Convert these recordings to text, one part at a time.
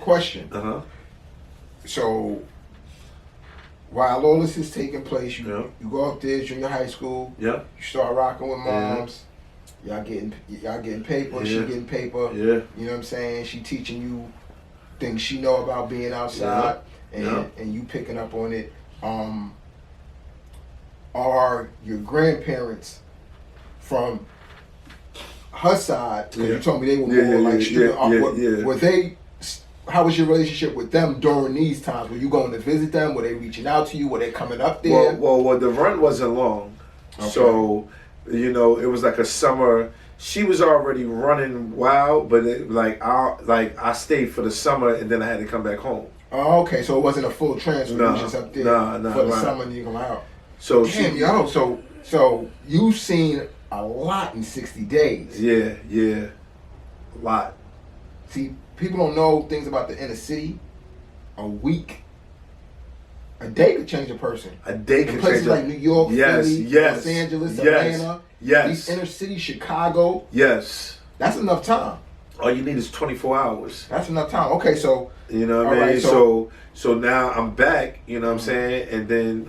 Question. So while all this is taking place, you go up there, junior high school. Yeah. You start rocking with moms. Y'all getting paper. She getting paper. Yeah. You know what I'm saying? She teaching you things she know about being outside, and you picking up on it. Are your grandparents from her side? Because you told me they were more like student. Were they? How was your relationship with them during these times? Were you going to visit them? Were they reaching out to you? Were they coming up there? Well, the run wasn't long, so it was like a summer. She was already running wild, but I stayed for the summer and then I had to come back home. Oh, okay, so it wasn't a full transfer. You just up there for the summer and you come out. So so you've seen a lot in 60 days. Yeah, a lot. See, people don't know things about the inner city. A week, a day could change a person. A day could change places like New York, Philly, Los Angeles, Atlanta. These inner city, Chicago. Yes. That's enough time. All you need is 24 hours. That's enough time. Okay, so you know what I mean. Right, so now I'm back. You know what I'm saying, and then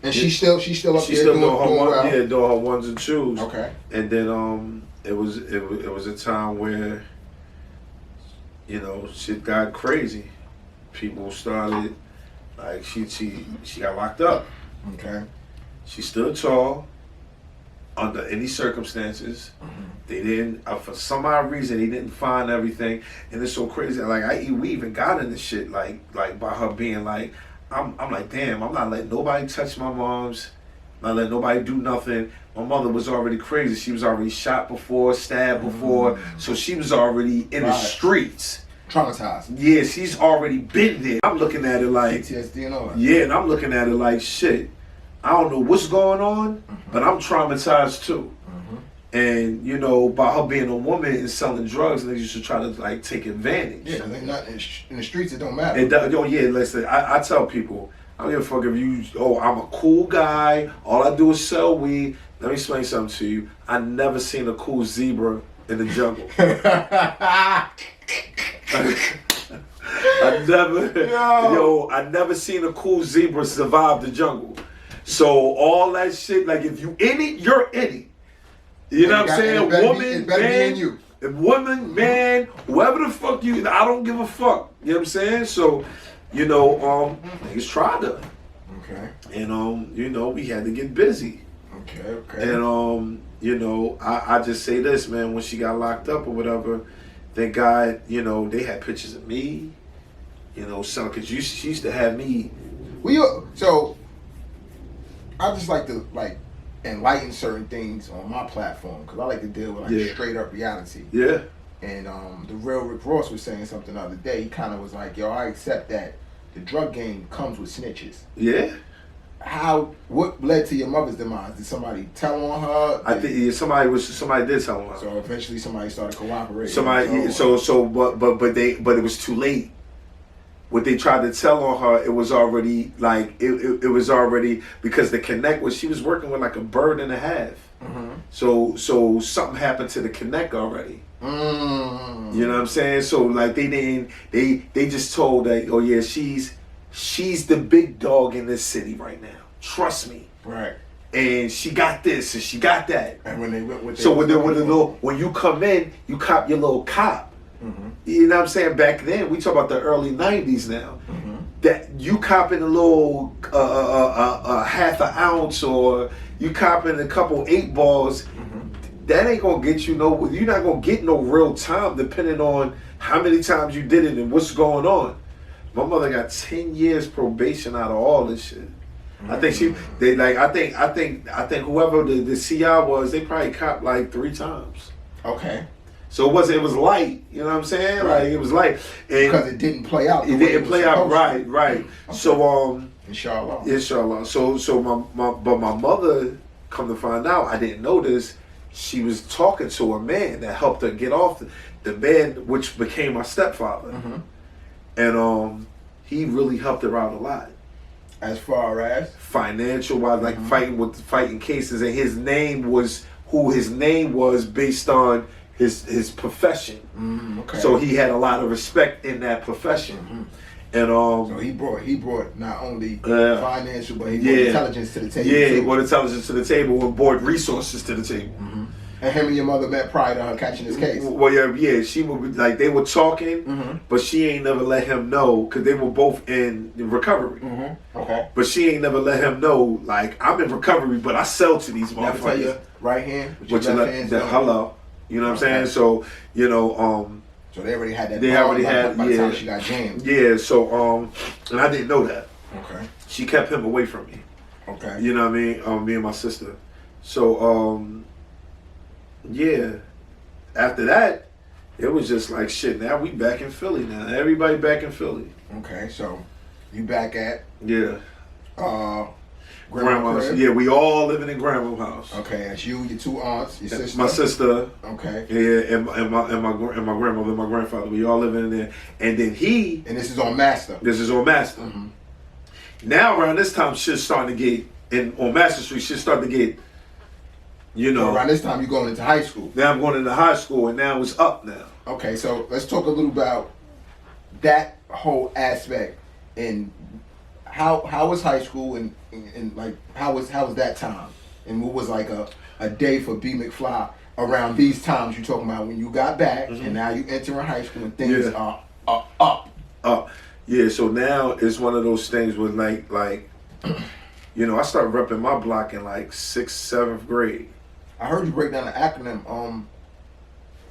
and she's still up there doing well. Yeah, doing her ones and twos. Okay. And then it was a time where shit got crazy. People started she got locked up. Okay. She stood tall under any circumstances. They didn't for some odd reason they didn't find everything, and it's so crazy. We even got into shit like by her being like, I'm like, damn, I'm not letting nobody touch my mom's. I'm not letting nobody do nothing. My mother was already crazy. She was already shot before, stabbed before, so she was already in the streets. Traumatized. Yeah, she's already been there. I'm looking at it like PTSD and all that. Yeah, and I'm looking at it like shit. I don't know what's going on, but I'm traumatized too. And by her being a woman and selling drugs, and they used to try to take advantage. Yeah, they're not in the streets. It don't matter. Listen, I tell people, I don't give a fuck if you. Oh, I'm a cool guy. All I do is sell weed. Let me explain something to you. I never seen a cool zebra in the jungle. I never seen a cool zebra survive the jungle. So all that shit, if you in it, you're in it. You know what I'm saying? Woman, man, whoever the fuck you, I don't give a fuck. You know what I'm saying? So, niggas tried her. Okay. And we had to get busy. Okay. And I just say this, man, when she got locked up or whatever, thank God, they had pictures of me, because she used to have me. So I just like to enlighten certain things on my platform because I like to deal with straight up reality. Yeah. And the real Rick Ross was saying something the other day. He kind of was like, "Yo, I accept that the drug game comes with snitches." Yeah. What led to your mother's demise? Did somebody tell on her? I think somebody did tell on her. So eventually somebody started cooperating. But it was too late. What they tried to tell on her, it was already it was already because the connect was she was working with a bird and a half. So something happened to the connect already. You know what I'm saying? So they just told that, oh yeah, she's the big dog in this city right now. Trust me. Right. And she got this and she got that. And when they went with when you come in, you cop your little cop. You know what I'm saying? Back then, we talk about the early 90s now. That you copping a little half an ounce or you copping a couple 8 balls, that ain't gonna get you you're not gonna get no real time depending on how many times you did it and what's going on. My mother got 10 years probation out of all this shit. I think I think whoever the CI was, they probably copped 3 times. Okay. So it was light, you know what I'm saying? Right. It was light. And because it didn't play out. It didn't play out right. Okay. So Inshallah. So my mother, come to find out, I didn't know this. She was talking to a man that helped her get off the man, which became my stepfather, and he really helped her out a lot. As far as financial wise, fighting cases, and his name was based on his profession. Okay. So he had a lot of respect in that profession. And so he brought not only financial, but he brought intelligence to the table. Yeah, he brought intelligence to the table and brought resources to the table. And him and your mother met prior to her catching his case. Well, yeah, she would like they were talking, but she ain't never let him know because they were both in recovery. Okay. But she ain't never let him know like I'm in recovery, but I sell to these Never tell your motherfuckers. right hand, with Which your left hand. Hello, you know what I'm saying? So you know, so they already had that. They already had by the time she got jammed. Yeah. So and I didn't know that. Okay. She kept him away from me. Okay. You know what I mean? Me and my sister. So yeah. After that, it was just like shit. Now we back in Philly now. Everybody back in Philly. Okay, so you back at grandma's. Yeah, we all living in grandma's house. Okay, that's you, your two aunts, your sister. My sister. Okay. Yeah, and my grandmother, and my grandfather. We all living in there. And then he. And this is on Master. This is on Master. Now around this time, shit's starting to get on Master Street. Shit's starting to get. You know, around this time you're going into high school. Now I'm going into high school, and now it's up now. Okay, so let's talk a little about that whole aspect and how was high school and like how was that time and what was like a day for B McFly around these times you're talking about when you got back and now you entering high school and things are up. Yeah, so now it's one of those things with like you know, I started repping my block in like 6th, 7th grade. I heard you break down the acronym,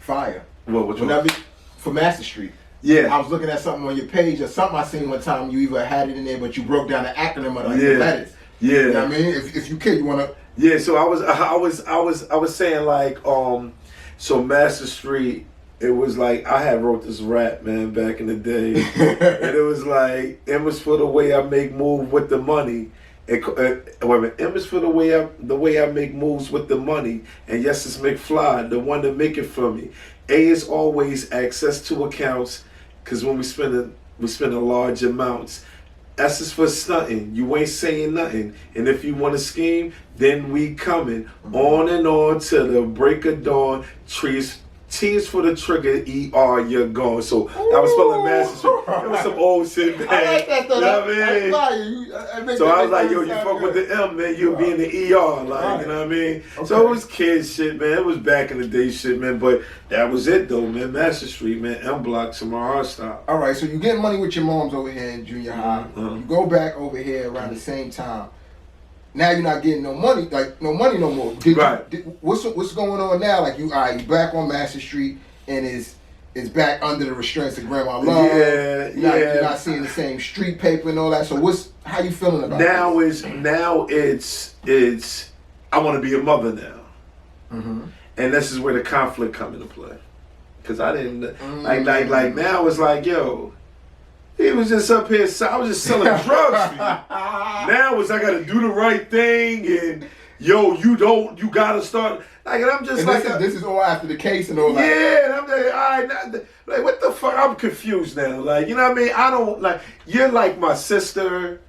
FIRE. What, which one? For Master Street. Yeah. I was looking at something on your page or something I seen one time. You either had it in there, but you broke down the acronym of the letters. Yeah. You know what I mean? If you could, you wanna. Yeah. So I was saying like so Master Street. It was like I had wrote this rap, man, back in the day, and it was like it was for the way I make move with the money. M is for the way I make moves with the money, and yes, it's McFly, the one to make it for me. A is always access to accounts, cause when we spend large amounts. S is for stunting, you ain't saying nothing, and if you want to scheme, then we coming on and on till the break of dawn. T is for the trigger, ER, you're gone. So I was spelling Master Street. It was some old shit, man. I like that though. You know what I mean? So I was like, yo, you fuck with the M, man, you'll be in the ER, like, you know what I mean? Okay. So it was kid shit, man. It was back in the day shit, man. But that was it, though, man. Master Street, man. M Block, Samara style. All right, so you getting money with your moms over here in junior high. You go back over here around the same time. Now you're not getting no money no more. What's going on now? Like you back on Master Street and is back under the restraints of Grandma Love. You're not seeing the same street paper and all that. So how you feeling about this? Now it's I want to be a mother now, and this is where the conflict come into play. Cause I didn't like now it's like yo. He was just up here. I was just selling drugs for you. Now it's I gotta do the right thing, and yo, you gotta start. Like, and I'm just and this is all after the case and all that. Yeah, and I'm like, all right, like what the fuck? I'm confused now. Like, you know what I mean? I don't like. You're like my sister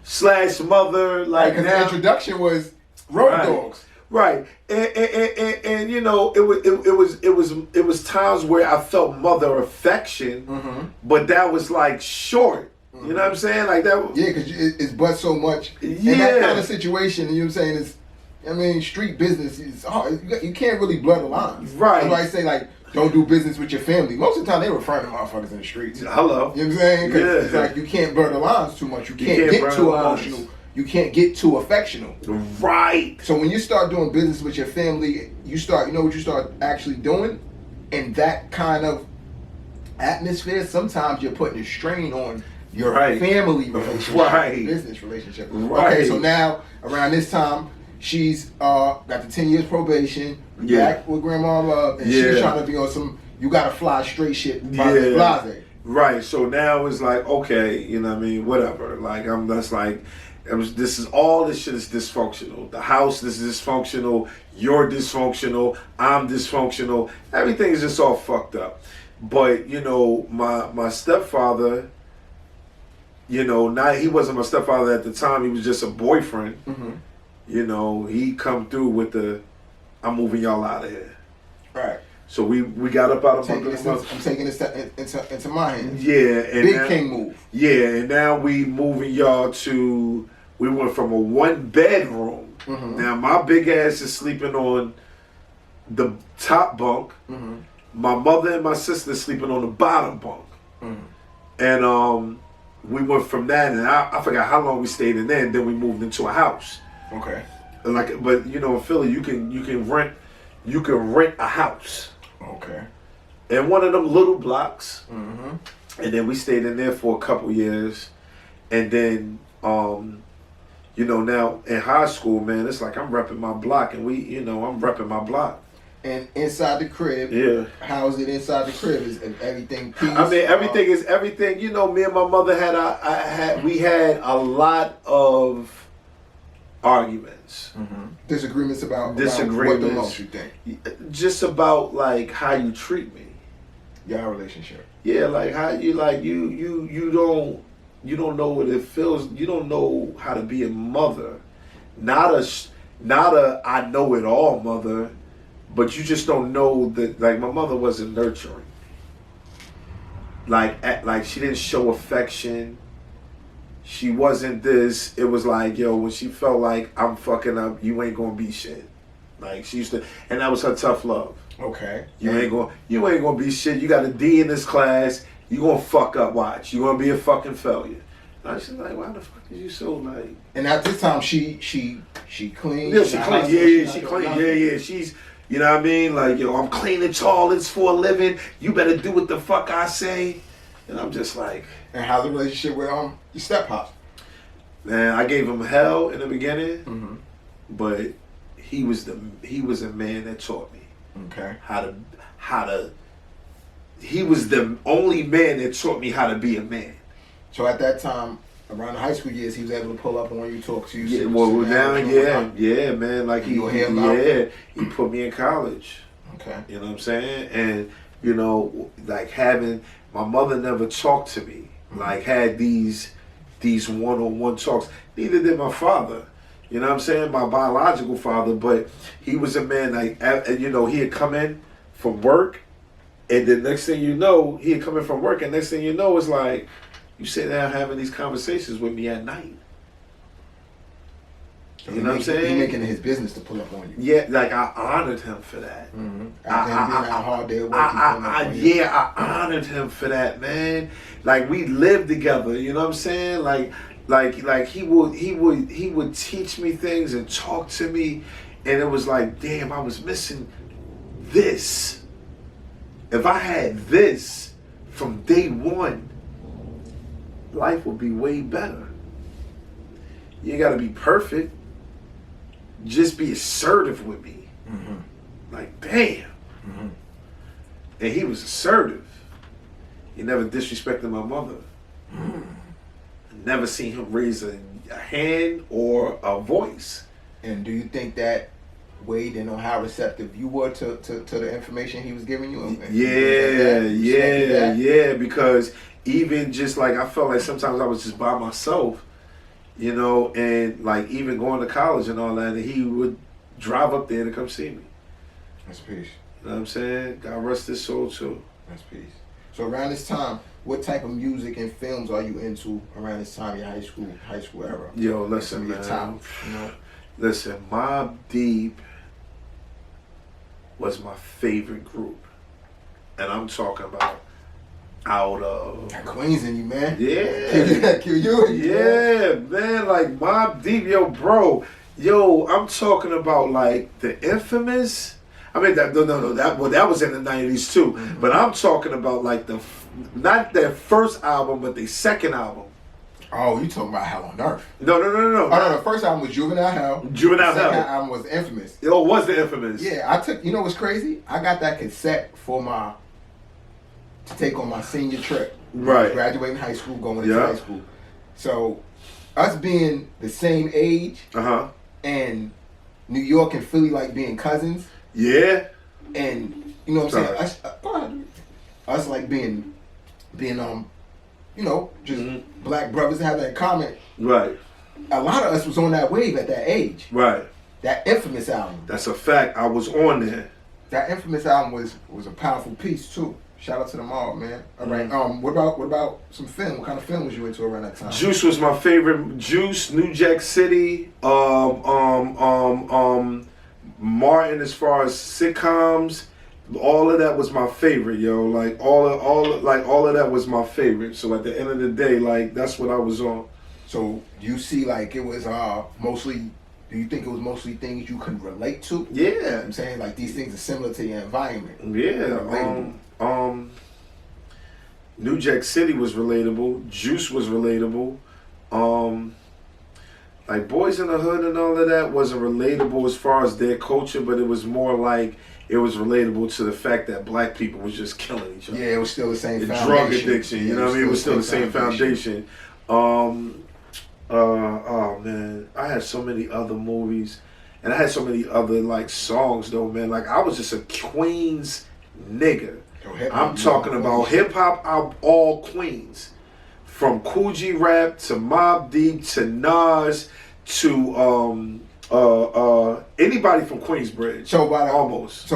/ mother. Like, because the introduction was road dogs. Right, and you know it was times where I felt mother affection, but that was like short. You know what I'm saying? Like that. Yeah, because it's but so much. Yeah. In that kind of situation, you know what I'm saying? Street business is hard. You can't really blur the lines. Right. That's why I say like don't do business with your family. Most of the time they refer to motherfuckers in the streets. Hello. You know what I'm saying? Because it's like you can't blur the lines too much. You can't get too emotional. You can't get too affectional. Right. So when you start doing business with your family, you know what you start actually doing? In that kind of atmosphere, sometimes you're putting a strain on your family relationship, business relationship. Right. Okay, so now, around this time, she's got the 10 years probation, back with Grandma Love, and she's trying to be on some, you gotta fly straight shit, blase. Right, so now it's like, okay, you know what I mean, whatever. Like, this shit is dysfunctional. The house, this is dysfunctional. You're dysfunctional. I'm dysfunctional. Everything is just all fucked up. But, you know, my stepfather, you know, he wasn't my stepfather at the time. He was just a boyfriend. You know, he come through with I'm moving y'all out of here. Right. So we got up out of I'm taking this into my hands. Yeah, and Big King move. Yeah, and now we moving y'all to. We went from a 1-bedroom. Mm-hmm. Now my big ass is sleeping on the top bunk. Mm-hmm. My mother and my sister sleeping on the bottom bunk. Mm-hmm. And we went from that, and I forgot how long we stayed in there. And then we moved into a house. Okay. But you know, in Philly, you can rent a house. Okay. And one of them little blocks. Mm-hmm. And then we stayed in there for a couple years. And then, you know, now in high school, man, it's like I'm repping my block. And I'm repping my block. And inside the crib, how's it inside the crib? Is everything peace? I mean, everything is everything. You know, me and my mother had a lot of arguments. Mm-hmm. Disagreements about what the most you think. Just about like how you treat me. Your relationship. Yeah, like how you don't know what it feels. You don't know how to be a mother. Not a I know it all mother, but you just don't know that. Like my mother wasn't nurturing. Like she didn't show affection. She wasn't this. It was like, yo, when she felt like I'm fucking up, you ain't gonna be shit. Like she used to, and that was her tough love. Okay. You ain't gonna be shit. You got a D in this class. You gonna fuck up. Watch. You gonna be a fucking failure. And I was like, why the fuck is you so like? And at this time, she clean. Yeah, she clean. Yeah, she clean. Yeah. She's, you know what I mean? Like, yo, I'm clean and tall. For a living. You better do what the fuck I say. And I'm just like. And how's the relationship with your step pop? Man, I gave him hell in the beginning, but he was a man that taught me. Okay. How to. He was the only man that taught me how to be a man. So at that time, around the high school years, he was able to pull up on you, talk to you. Yeah, man. Like he put me in college. Okay. You know what I'm saying? And you know, like having my mother never talked to me. Like had these one-on-one talks. Neither did my father. You know what I'm saying? My biological father, but he was a man like, you know, he had come in from work, and the next thing you know, he had come in from work, and next thing you know, it's like, you sit down having these conversations with me at night. So you know what I'm saying? He making it his business to pull up on you. Yeah, like I honored him for that. Mm-hmm. I honored him for that, man. Like we lived together. You know what I'm saying? Like he would teach me things and talk to me, and it was like, damn, I was missing this. If I had this from day one, life would be way better. You ain't gotta be perfect. Just be assertive with me. Mm-hmm. Like, damn. Mm-hmm. And he was assertive. He never disrespected my mother. Mm. Never seen him raise a hand or a voice. And do you think that weighed in on how receptive you were to the information he was giving you? Yeah. Because even just like I felt like sometimes I was just by myself. You know, and like even going to college and all that, and he would drive up there to come see me. That's peace. You know what I'm saying? God rest his soul too. That's peace. So around this time, what type of music and films are you into around this time, your high school era? Yo, listen, man. Top, you know? Listen, Mobb Deep was my favorite group. And I'm talking about out of that Queens in you, man. Yeah. Kill you. Yeah, man. Like Mobb Deep, yo, I'm talking about like the Infamous. I mean, that was in the 90s too. Mm-hmm. But I'm talking about like not their first album, but their second album. Oh, you talking about Hell on Earth? No. Oh, no, the first album was Juvenile Hell. The second album was Infamous. Oh, was the Infamous? Yeah, you know what's crazy? I got that cassette to take on my senior trip. Right. Graduating high school, going into high school. So, us being the same age, and New York and Philly like being cousins. Yeah. And, you know what I'm saying? Us like being you know, just black brothers having that comment. Right. A lot of us was on that wave at that age. Right. That Infamous album. That's a fact. I was on there. That Infamous album was a powerful piece too. Shout out to them all, man. All right. What about some film? What kind of film was you into around that time? Juice was my favorite. Juice, New Jack City, Martin, as far as sitcoms, all of that was my favorite, yo. Like all of that was my favorite. So at the end of the day, like that's what I was on. So you see, like it was mostly. Do you think it was mostly things you could relate to? Yeah. You know what I'm saying, like these things are similar to your environment. Yeah. New Jack City was relatable. Juice was relatable. Like Boys in the Hood and all of that wasn't relatable as far as their culture, but it was more like it was relatable to the fact that black people was just killing each other. Yeah, it was still the same foundation. Drug addiction, you know what I mean? It was still the same foundation. Oh man, I had so many other movies, and I had so many other like songs though, man. Like I was just a Queens nigga. I'm talking about hip hop. I'm all Queens, from Kool G Rap to Mobb Deep to Nas to anybody from Queensbridge. So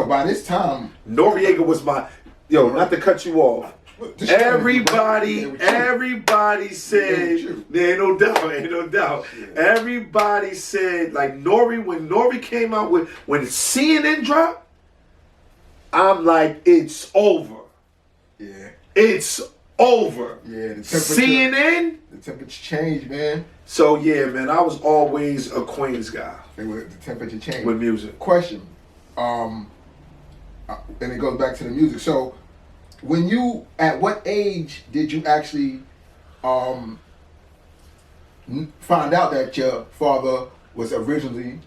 by this time, Noriega was my Not to cut you off. Everybody said, there ain't no doubt. Yeah. Everybody said, like when Nori came out when CNN dropped, I'm like, it's over. Yeah. It's over. Yeah, the CNN? The temperature changed, man. So yeah, man, I was always a Queens guy. The temperature changed. With music. Question. And it goes back to the music. So at what age did you actually find out that your father was originally,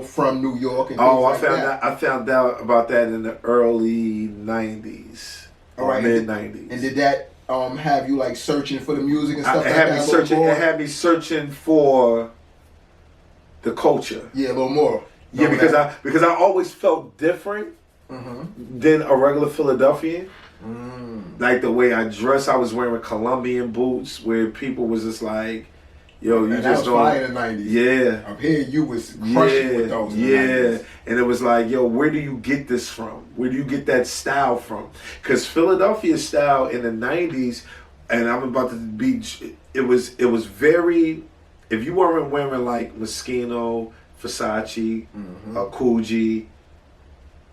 from New York? And I found out about that in the early 90s. All right, mid-90s. And did that have you like searching for the music and stuff It had me searching for the culture. Yeah, a little more. Yeah, because I always felt different than a regular Philadelphian. Like the way I dress, I was wearing Colombian boots where people was just like, yo, you and just don't. That was in the 90s. Yeah. Up here, you was crushing with those. Yeah. And it was like, yo, where do you get this from? Where do you get that style from? Because Philadelphia style in the 90s, and I'm about to be, it was very, if you weren't wearing like Moschino, Versace, Kool G,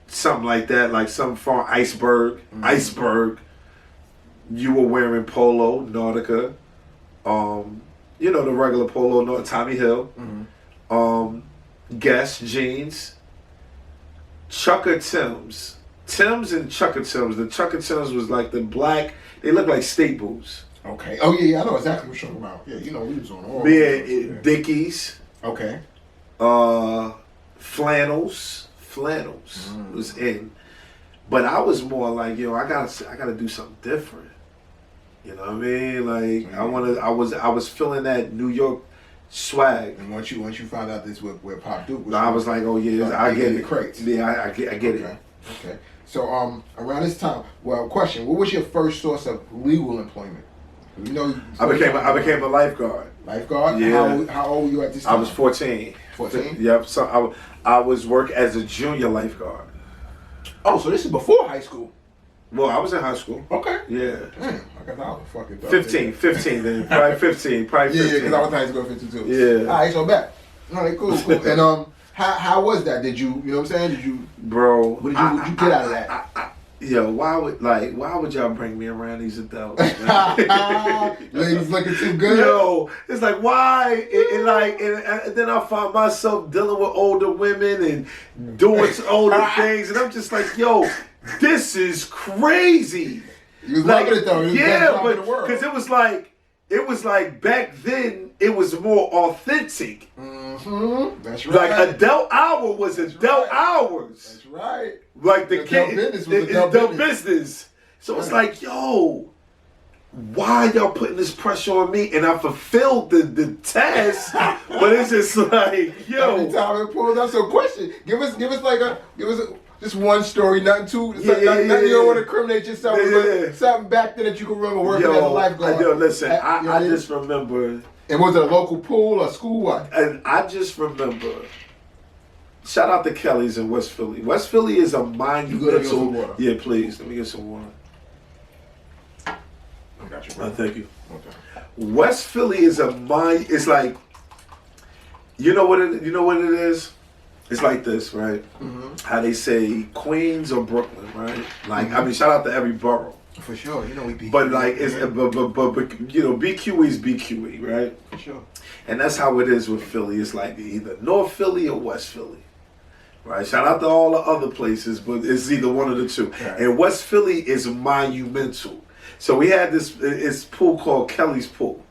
something like that, like something from Iceberg, you were wearing Polo, Nautica, the regular Polo, Tommy Hill, Guess jeans, Chucker Timbs and Chucker Timbs. The Chucker Timbs was like the black, they look like state boots. Okay. Oh yeah, I know exactly what you're talking about. Yeah, we was on all. Yeah, Dickies. Okay. Flannels was in, but I was more like, I gotta do something different. You know what I mean? Like I was feeling that New York swag. And once you found out this where Pop Duke was, I was like, oh yeah, I get it. The crates. Yeah, I get it. Okay. So around this time, question: what was your first source of legal employment? I became a lifeguard. Lifeguard? Yeah. How old were you at this time? I was 14. 14? Yep. So I was work as a junior lifeguard. Oh, so this is before high school? Well, I was in high school. Okay. Yeah. Damn, I got out of fucking 15 then. Probably 15. Yeah, because I was in high school 52. Yeah. All right, so back. All right, cool. And how was that? Did you know what I'm saying? Bro, what did you get out of that? Why would y'all bring me around these adults? Ladies looking too good. Yo, it's like why? And then I find myself dealing with older women and doing older things, and I'm just like, yo, this is crazy. You was loving it though. Yeah, but because it was like back then it was more authentic. That's right. Like adult hour was adult hours. That's right. Like the kid, business was adult business. So it's like, yo, why y'all putting this pressure on me? And I fulfilled the task, but it's just like, yo. Every time it pulls up. So question, give us just one story, nothing too. Nothing you don't want to incriminate yourself with. Something back then that you can remember working as a lifeguard. Yo, listen, I just remember. And was it a local pool or school? What? And I just remember shout out to Kelly's in West Philly. West Philly is a monumental. Some water? Yeah, please. Let me get some water. I got you. Thank you. Okay. West Philly is it's like, you know what it is? It's like this, right? Mm-hmm. How they say Queens or Brooklyn, right? Like, I mean, shout out to every borough. For sure, you know we BQE. But like, it's but you know, BQE is BQE, right? For sure. And that's how it is with Philly. It's like either North Philly or West Philly, right? Shout out to all the other places, but it's either one of the two. Right. And West Philly is monumental. So we had this pool called Kelly's Pool,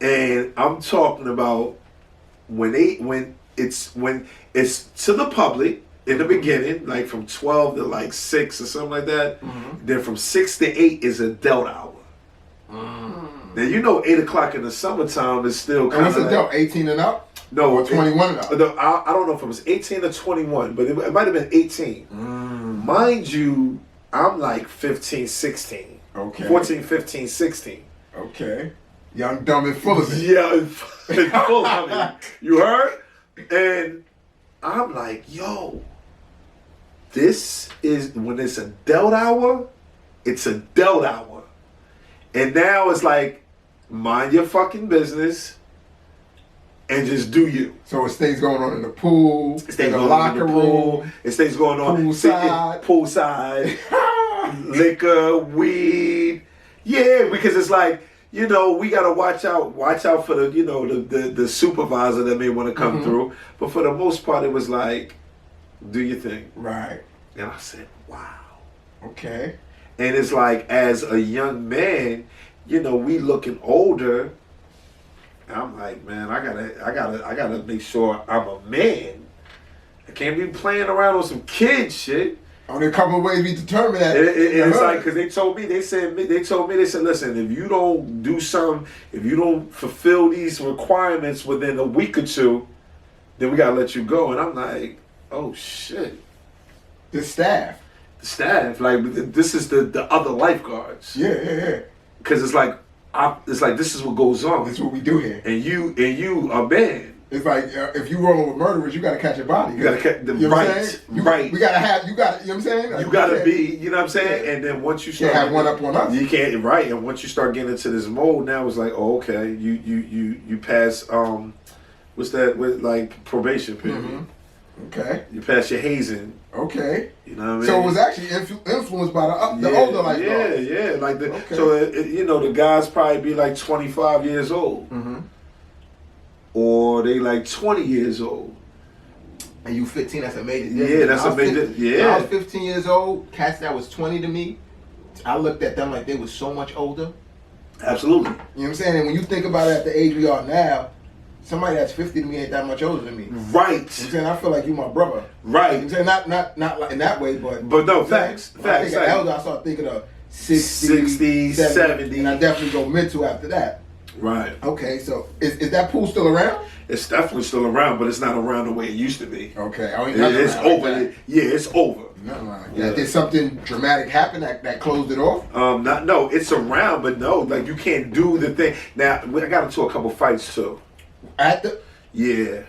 and I'm talking about when it's to the public in the beginning, like from 12 to like 6 or something like that. Mm-hmm. Then from 6 to 8 is adult hour. Now you know 8 o'clock in the summertime is still kind of. And what's adult? 18 and up? No, or 21 and up. No, I don't know if it was 18 or 21, but it might have been 18. Mind you, I'm like 15, 16. Okay. 14, 15, 16. Okay. Young, dumb, and full of it. Yeah, full of it. You heard? And I'm like, yo, this is when it's adult hour, it's adult hour. And now it's like, mind your fucking business and just do you. So it stays going on in the pool, in the locker room. It stays going on poolside, liquor, weed. Yeah, because it's like, you know, we gotta watch out for the, you know, the supervisor that may want to come through. But for the most part, it was like, do your thing. Right. And I said, wow. Okay. And it's like, as a young man, you know, we looking older. I'm like, man, I gotta make sure I'm a man. I can't be playing around on some kid shit. Only a couple of ways we determine that. It's like, because they told me, they said, listen, if you don't do something, if you don't fulfill these requirements within a week or two, then we gotta let you go. And I'm like, oh shit. The staff, like, this is the other lifeguards. Yeah. Because it's like this is what goes on. This is what we do here. And you a man. It's like if you roll with murderers, you got to catch a body. You got to catch the right. We got to have. You got. You know what I'm saying? Like, you got to be. You know what I'm saying? Yeah. And then once you start can't have one up on us. You can't. Right. And once you start getting into this mode, now it's like, oh, okay, you pass what's that? With like probation period. Mm-hmm. Okay. You pass your hazing. Okay. You know what I mean? So it was actually influenced by the older lifeguards. Yeah. Like so you know, the guys probably be like 25 years old. Mm-hmm. Or they like 20 years old. And you 15, that's a major difference. Yeah, that's a major, When I was 15 years old, cats that was 20 to me, I looked at them like they was so much older. Absolutely. You know what I'm saying? And when you think about it at the age we are now, somebody that's 50 to me ain't that much older than me. Right. You know what I'm saying? I feel like you my brother. Right. You know what I'm saying? Not like in that way, but no, facts. When I think of elder, I start thinking of 60, 70. And I definitely go mental after that. Right. Okay, so is that pool still around? It's definitely still around, but it's not around the way it used to be. Okay. It's over. Like it's over. Nothing like that. Did something dramatic happen that closed it off? No, it's around, but no, like you can't do the thing. Now, I got into a couple fights too. At the? Yeah.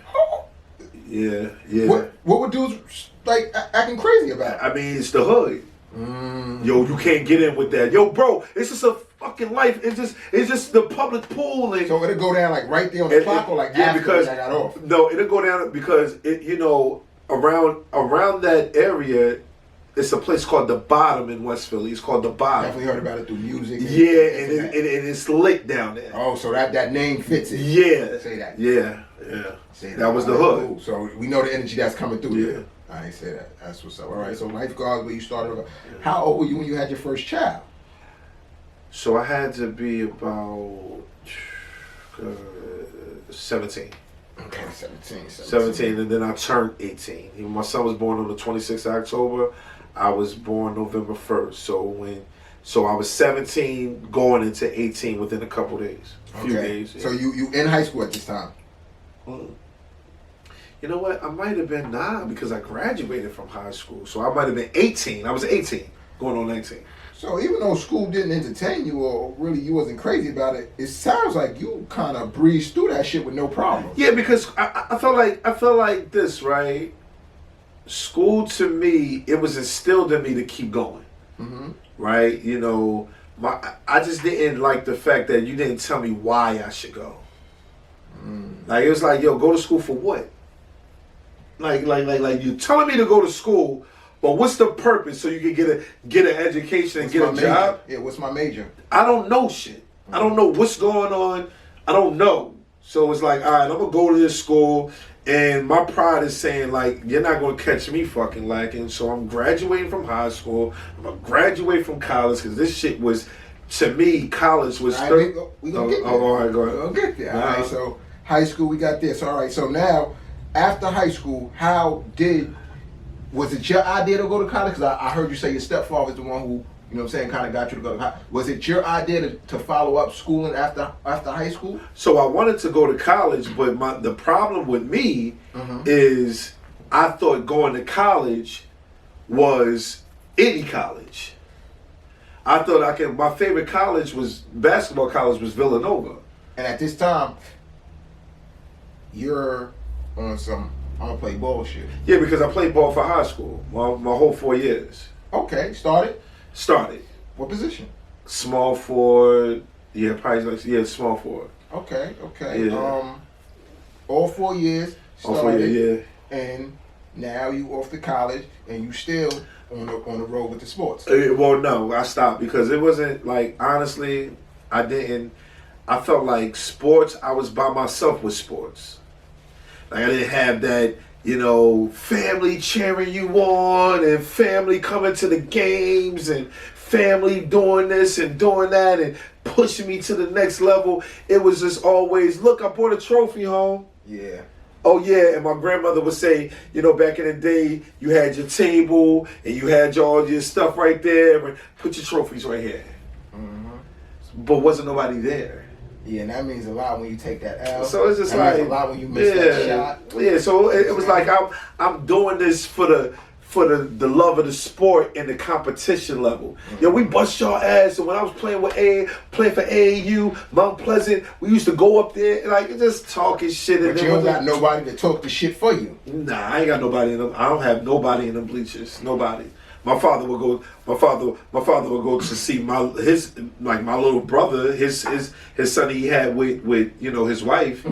Yeah. What would dudes like acting crazy about? I mean, it's the hood. Yo, you can't get in with that. Yo, bro, it's just a fucking life. It's just the public pool. And so it'll go down like right there on the clock, or like after because I got off? No, it'll go down because around that area, it's a place called the Bottom in West Philly. It's called the Bottom. Definitely heard about it through music. And it's lit down there. Oh, so that name fits it. Yeah. Say that. Yeah. Say that was the hood. Cool. So we know the energy that's coming through. Yeah. There. I ain't say that. That's what's up. All right. So lifeguards, where you started. How old were you when you had your first child? So I had to be about 17. Okay, 17. 17, and then I turned 18. My son was born on the 26th of October. I was born November 1st. So I was 17 going into 18 within a couple days. A few days. Yeah. So you in high school at this time? You know what? I might have been 9 because I graduated from high school. So I might have been 18. I was 18 going on 19. So even though school didn't entertain you or really you wasn't crazy about it, it sounds like you kind of breezed through that shit with no problem. Yeah, because I felt like this, right? school to me, it was instilled in me to keep going. Right? You know, I just didn't like the fact that you didn't tell me why I should go. Like, it was like, yo, go to school for what? Like you telling me to go to school, but what's the purpose? So you can get an education and get a job? Yeah, what's my major? I don't know shit. I don't know what's going on. I don't know. So it's like, all right, I'm gonna go to this school, and my pride is saying, like, you're not gonna catch me fucking lacking. So I'm graduating from high school. I'm gonna graduate from college, because this shit was, to me, college was. All right, we gonna get there. Oh, all right, go ahead. We're gonna get there. All right, so high school, we got this. All right, so now, after high school, was it your idea to go to college? Because I heard you say your stepfather's the one who, you know what I'm saying, kind of got you to go to college. Was it your idea to follow up schooling after high school? So I wanted to go to college, but the problem with me is I thought going to college was any college. I thought my favorite college basketball college was Villanova. And at this time, you're on some I'm gonna play ball shit. Yeah, because I played ball for high school, my whole 4 years. Okay, started. What position? Small forward. Yeah, probably small forward. Okay. Yeah. All 4 years. Started, all 4 years, yeah. And now you off to college, and you still on the road with the sports. Well, no, I stopped because it wasn't like, honestly, I felt like sports. I was by myself with sports. Like, I didn't have that, you know, family cheering you on and family coming to the games and family doing this and doing that and pushing me to the next level. It was just always, look, I brought a trophy home. Yeah. Oh, yeah, and my grandmother would say, you know, back in the day, you had your table and you had all your stuff right there. Put your trophies right here. But wasn't nobody there. Yeah, and that means a lot when you take that L. So it's just that like, means a lot when you miss that shot. Yeah, so it was like I'm doing this for the love of the sport and the competition level. Yo, we bust y'all ass, and when I was playing for AAU, Mount Pleasant, we used to go up there and like just talking shit. But you don't got nobody to talk the shit for you. Nah, I ain't got nobody in them. I don't have nobody in them bleachers. Nobody. My father would go. My father would go to see my little brother, his son he had with you know his wife.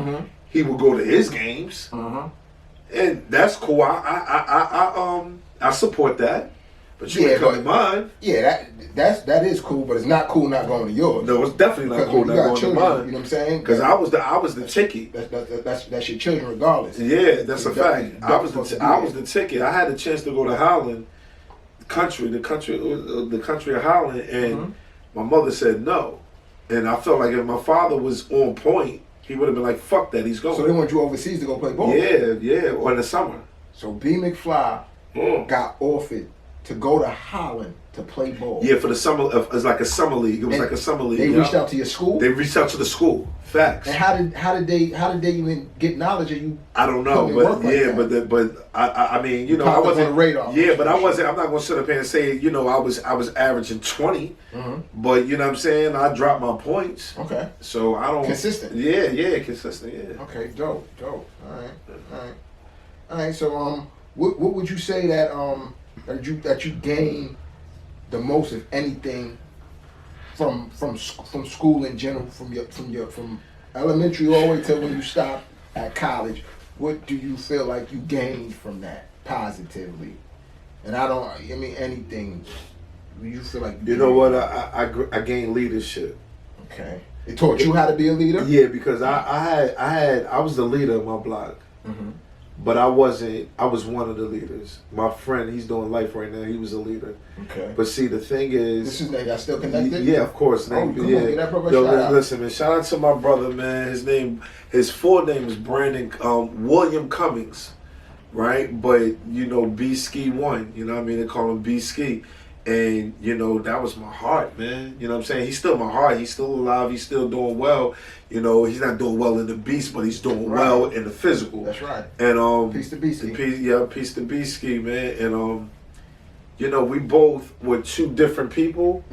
He would go to his games, and that's cool. I support that, but you ain't come to mine. Yeah, that is cool, but it's not cool not going to yours. No, it's definitely not cool not going to mine. You know what I'm saying? Because I was the ticket. That's your children regardless. Yeah, that's a fact. I was the ticket. I had a chance to go to Holland. The country of Holland, and my mother said no, and I felt like if my father was on point, he would have been like, "Fuck that, he's going." So they want you overseas to go play ball. Yeah, or in the summer. So B. McFly got offered to go to Holland to play ball. Yeah, for the summer. It's like a summer league. It was like a summer league. They reached out to your school. They reached out to the school. Facts. And how did they even get knowledge of you? I don't know, but yeah, but I mean, you know, I wasn't on the radar. Yeah, but I wasn't. I'm not gonna sit up here and say, you know, I was averaging 20, but you know what I'm saying. I dropped my points. Okay. So I don't consistent. Yeah, consistent. Yeah. Okay, dope. All right. So what would you say that that you gained the most, if anything, from school in general, from elementary all the way till when you stop at college? What do you feel like you gained from that positively? And I mean anything. You feel like you know what? I gained leadership. Okay. It taught you how to be a leader? Yeah, because I was the leader of my block. But I was one of the leaders. My friend, he's doing life right now. He was a leader. Okay. But see, the thing is, this is y'all still connected? Yeah, of course. Come on, get that brother shout out. Listen, man. Shout out to my brother, man. His full name is Brandon William Cummings, right? But you know, B Ski 1. You know what I mean? They call him B Ski. And, you know, that was my heart, man. You know what I'm saying? He's still my heart. He's still alive. He's still doing well. You know, he's not doing well in the beast, but he's doing well in the physical. That's right. And peace to B-Ski. Peace to B-Ski, man. And you know, we both were two different people.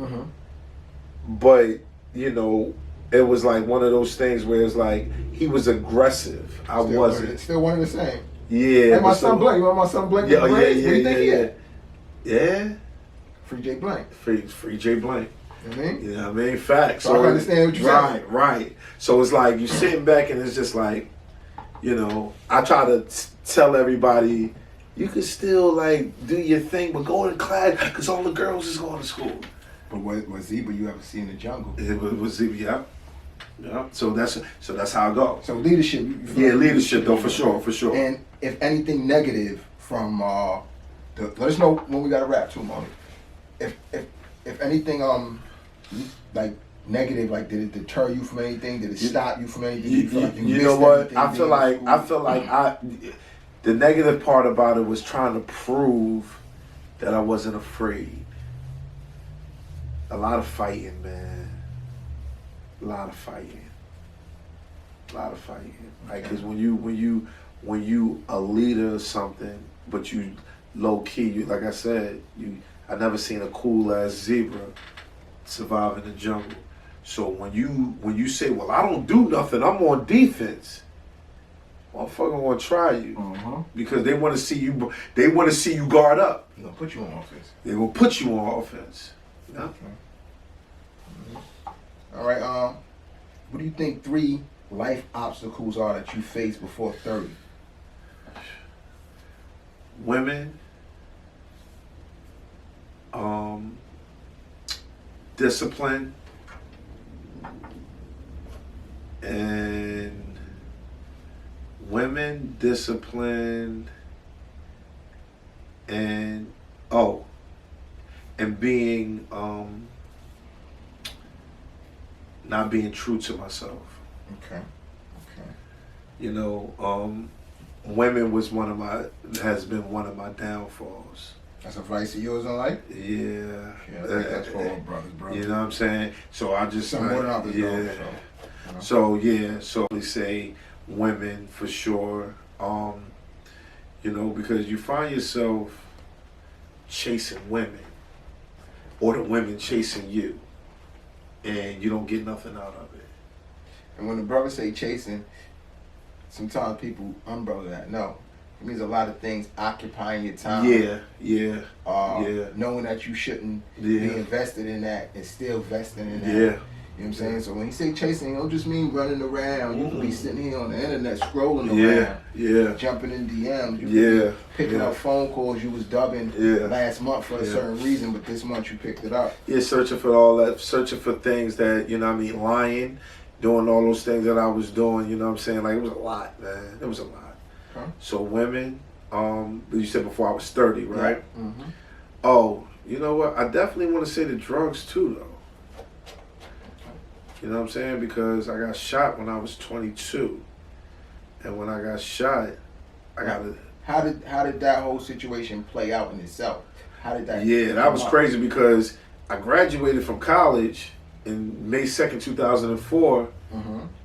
But, you know, it was like one of those things where it's like he was aggressive. I wasn't. Still one of the same. Yeah. Like my son Blank. You want my son Blank? Yeah, what do you think he had? Yeah. Free J Blank. Free J Blank. You know what I mean? Yeah, I mean, facts. So I understand what you're saying. Right. So it's like you sitting back and it's just like, you know, I try to tell everybody, you can still like do your thing, but go to class because all the girls is going to school. But what Zebra you ever see in the jungle? It was Zebra, yeah. So that's how I go. So leadership. Leadership though, for sure. And if anything negative from let us know when we got to wrap too, Molly. If anything like negative, like did it deter you from anything? Did it stop you from anything? You know what? I feel like the negative part about it was trying to prove that I wasn't afraid. A lot of fighting, man. A lot of fighting. Like, cause when you a leader or something, but you low key, you like I said, I never seen a cool ass zebra survive in the jungle. So when you say, well, I don't do nothing, I'm on defense, motherfucker want to try you because they want to see you. They want to see you guard up. They're gonna put you on offense. They're gonna put you on offense. Yeah. Okay. All right. What do you think 3 life obstacles are that you face before 30? Women. Discipline. And women, discipline, and being not being true to myself. Okay. You know, women has been one of my downfalls. That's a vice of yours in life? Yeah. I think that's for all brothers, bro. You know what I'm saying? So I just some more than others, yeah. Though, So we say women for sure. You know, because you find yourself chasing women, or the women chasing you, and you don't get nothing out of it. And when the brothers say chasing, sometimes people umbrella that. No, it means a lot of things occupying your time. Yeah. Knowing that you shouldn't be invested in that and still vesting in that. Yeah. You know what I'm saying? So when you say chasing, it don't just mean running around. You can be sitting here on the internet scrolling around, jumping in DMs. You can be picking up phone calls you was dubbing last month for a certain reason, but this month you picked it up. Yeah, searching for all that, searching for things that, you know what I mean, lying, doing all those things that I was doing, you know what I'm saying? Like, it was a lot, man. It was a lot. Huh? So women, you said before I was 30, right? Yeah. Mm-hmm. Oh, you know what? I definitely want to say the drugs too, though. You know what I'm saying? Because I got shot when I was 22. And when I got shot, I got to... How did that whole situation play out in itself? How did that... Yeah, that was crazy because I graduated from college in May 2nd, 2004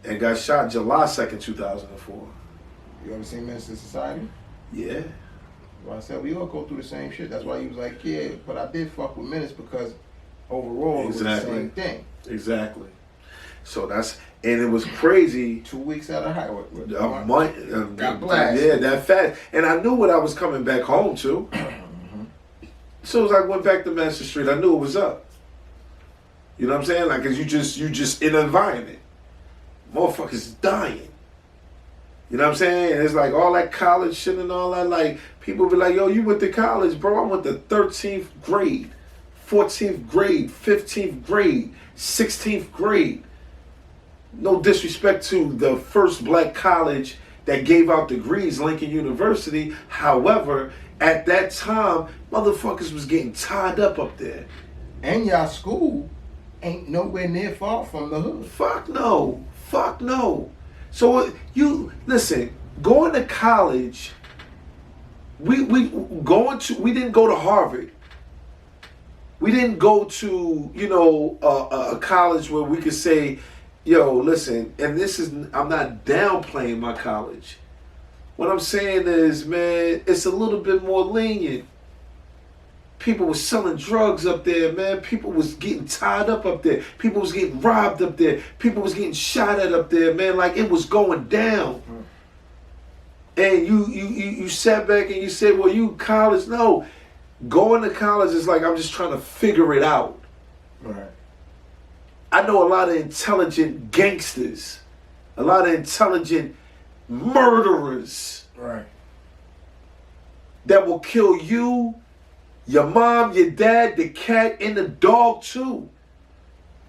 and got shot July 2nd, 2004. You ever seen Menace to Society? Yeah. Well, I said, we all go through the same shit. That's why he was like, yeah, but I did fuck with Menace because overall it was the same thing. Exactly. So and it was crazy. 2 weeks out of highway. A month. Got blasted. Yeah, that fast. And I knew what I was coming back home to. As soon as I went back to Master Street, I knew it was up. You know what I'm saying? Like, cause you just in an environment. Motherfuckers dying. You know what I'm saying? And it's like all that college shit and all that. Like, people be like, yo, you went to college, bro. I went to 13th grade, 14th grade, 15th grade, 16th grade. No disrespect to the first black college that gave out degrees, Lincoln University. However, at that time, motherfuckers was getting tied up there. And y'all school ain't nowhere near far from the hood. Fuck no. So you listen, going to college, we didn't go to Harvard. We didn't go to, you know, a college where we could say, yo, listen, and I'm not downplaying my college. What I'm saying is, man, it's a little bit more lenient. People was selling drugs up there, man. People was getting tied up there. People was getting robbed up there. People was getting shot at up there, man. Like, it was going down. And you sat back and you said, well, you college. No. Going to college is like, I'm just trying to figure it out. Right. I know a lot of intelligent gangsters. A lot of intelligent murderers. Right. That will kill you, your mom, your dad, the cat, and the dog too.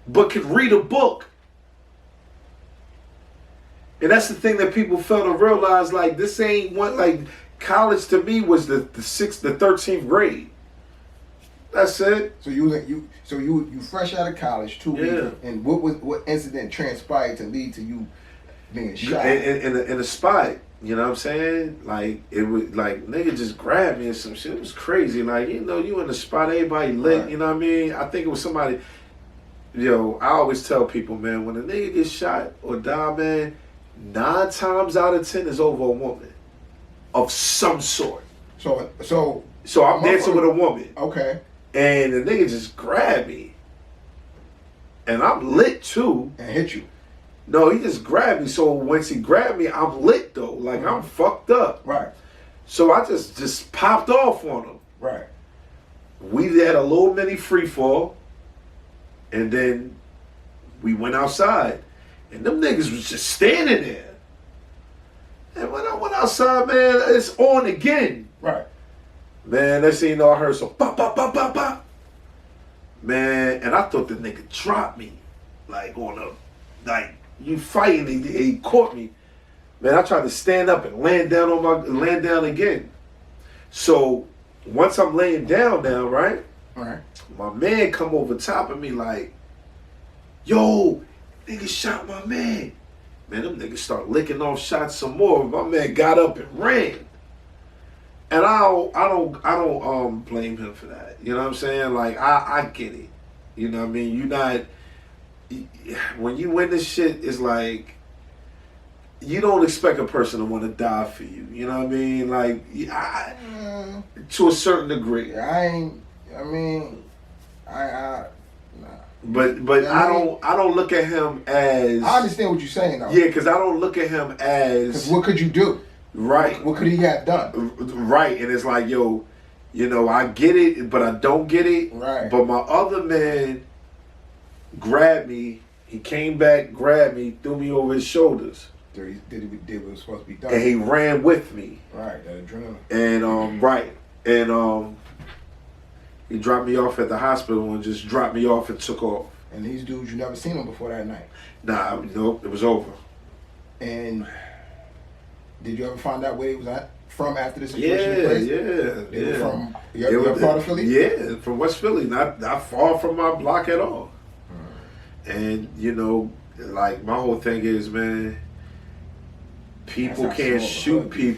But can read a book. And that's the thing that people fail to realize, like, this ain't one, like, college to me was the 13th grade. That's it. So you fresh out of college, 2 weeks, and what incident transpired to lead to you being shot? In a spot, you know what I'm saying? Like, it was like, nigga just grabbed me and some shit. It was crazy. Like, you know, you in the spot, everybody lit, right. You know what I mean? I think it was somebody, I always tell people, man, when a nigga gets shot or die, man, 9 times out of 10 is over a woman of some sort. So I'm dancing with a woman. Okay. And the nigga just grabbed me. And I'm lit too. And hit you. No, he just grabbed me. So once he grabbed me, I'm lit though. Like, I'm fucked up. Right. So I just popped off on him. Right. We had a little mini free fall. And then we went outside. And them niggas was just standing there. And when I went outside, man, it's on again. Right. Man, next thing you know, I heard some pop, pop, pop, pop, pop. Man, and I thought the nigga dropped me. Like, you fighting, he caught me. Man, I tried to stand up and land down again. So, once I'm laying down now, right? Right. My man come over top of me like, yo, nigga shot my man. Man, them niggas start licking off shots some more. My man got up and ran. And I don't blame him for that. You know what I'm saying? Like, I get it. You know what I mean? When you win this shit, it's like, you don't expect a person to want to die for you. You know what I mean? Like, to a certain degree. Nah. But I don't look at him as. I understand what you're saying though. Yeah, because I don't look at him as. Because what could you do? Right. What could he have done? Right, and it's like, yo, I get it, but I don't get it. Right. But my other man grabbed me. He came back, grabbed me, threw me over his shoulders. Did what was supposed to be done. And he ran with me. Right, that adrenaline. And right, and he dropped me off at the hospital and just dropped me off and took off. And these dudes, you never seen them before that night? Nah, nope, it was over. And did you ever find out where he was at from after the situation took place? They were from your part of Philly? Yeah, from West Philly, not far from my block at all. And like, my whole thing is, man, people can't shoot people.